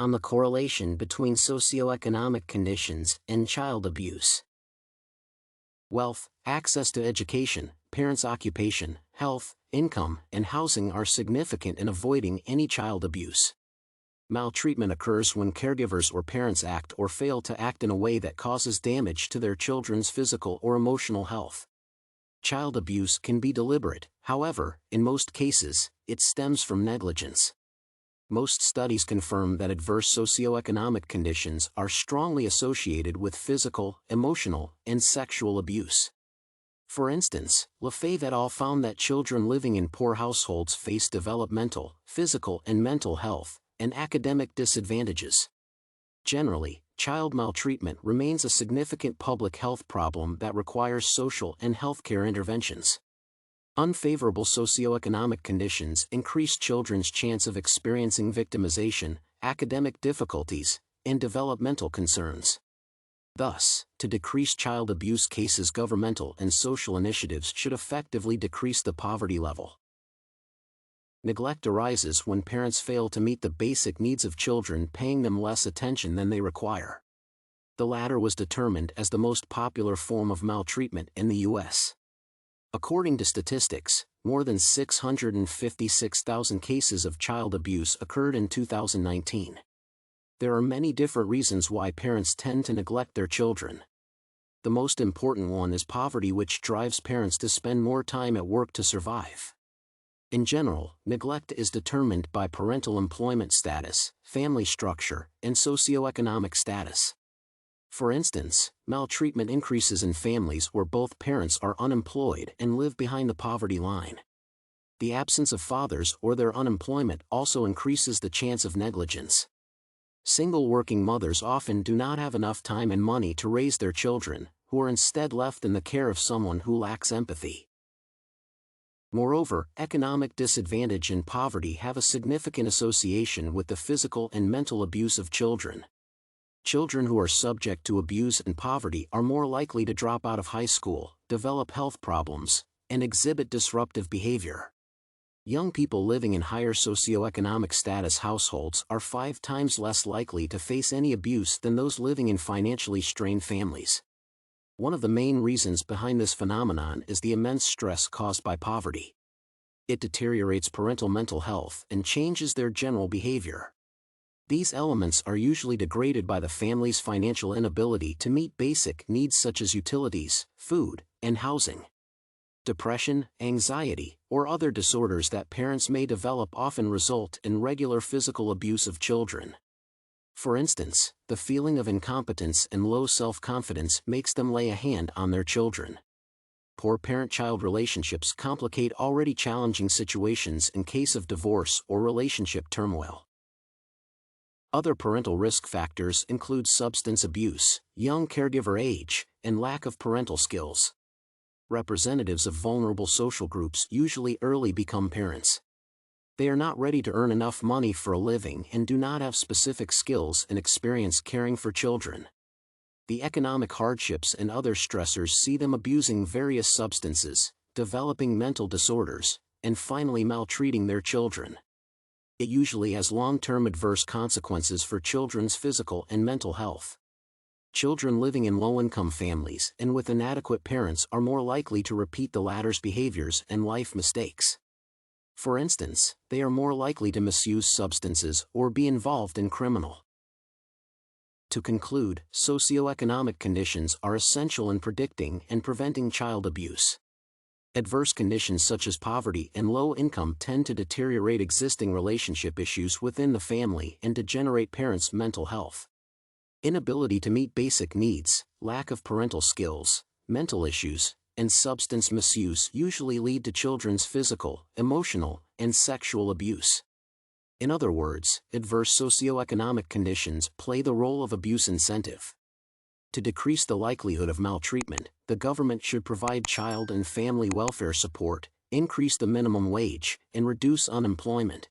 on the correlation between socioeconomic conditions and child abuse. Wealth, access to education, parents' occupation, health, income, and housing are significant in avoiding any child abuse. Maltreatment occurs when caregivers or parents act or fail to act in a way that causes damage to their children's physical or emotional health. Child abuse can be deliberate, however, in most cases, it stems from negligence. Most studies confirm that adverse socioeconomic conditions are strongly associated with physical, emotional, and sexual abuse. For instance, Lefebvre et al. Found that children living in poor households face developmental, physical, and mental health, and academic disadvantages. Generally, child maltreatment remains a significant public health problem that requires social and healthcare interventions. Unfavorable socioeconomic conditions increase children's chance of experiencing victimization, academic difficulties, and developmental concerns. Thus, to decrease child abuse cases, governmental and social initiatives should effectively decrease the poverty level. Neglect arises when parents fail to meet the basic needs of children, paying them less attention than they require. The latter was determined as the most popular form of maltreatment in the U.S. According to statistics, more than 656,000 cases of child abuse occurred in 2019. There are many different reasons why parents tend to neglect their children. The most important one is poverty, which drives parents to spend more time at work to survive. In general, neglect is determined by parental employment status, family structure, and socioeconomic status. For instance, maltreatment increases in families where both parents are unemployed and live behind the poverty line. The absence of fathers or their unemployment also increases the chance of negligence. Single working mothers often do not have enough time and money to raise their children, who are instead left in the care of someone who lacks empathy. Moreover, economic disadvantage and poverty have a significant association with the physical and mental abuse of children. Children who are subject to abuse and poverty are more likely to drop out of high school, develop health problems, and exhibit disruptive behavior. Young people living in higher socioeconomic status households are 5 times less likely to face any abuse than those living in financially strained families. One of the main reasons behind this phenomenon is the immense stress caused by poverty. It deteriorates parental mental health and changes their general behavior. These elements are usually degraded by the family's financial inability to meet basic needs such as utilities, food, and housing. Depression, anxiety, or other disorders that parents may develop often result in regular physical abuse of children. For instance, the feeling of incompetence and low self-confidence makes them lay a hand on their children. Poor parent-child relationships complicate already challenging situations in case of divorce or relationship turmoil. Other parental risk factors include substance abuse, young caregiver age, and lack of parental skills. Representatives of vulnerable social groups usually early become parents. They are not ready to earn enough money for a living and do not have specific skills and experience caring for children. The economic hardships and other stressors see them abusing various substances, developing mental disorders, and finally maltreating their children. It usually has long-term adverse consequences for children's physical and mental health. Children living in low-income families and with inadequate parents are more likely to repeat the latter's behaviors and life mistakes. For instance, they are more likely to misuse substances or be involved in criminal. To conclude, socioeconomic conditions are essential in predicting and preventing child abuse. Adverse conditions such as poverty and low income tend to deteriorate existing relationship issues within the family and degenerate parents' mental health. Inability to meet basic needs, lack of parental skills, mental issues, and substance misuse usually lead to children's physical, emotional, and sexual abuse. In other words, adverse socioeconomic conditions play the role of abuse incentive. To decrease the likelihood of maltreatment, the government should provide child and family welfare support, increase the minimum wage, and reduce unemployment.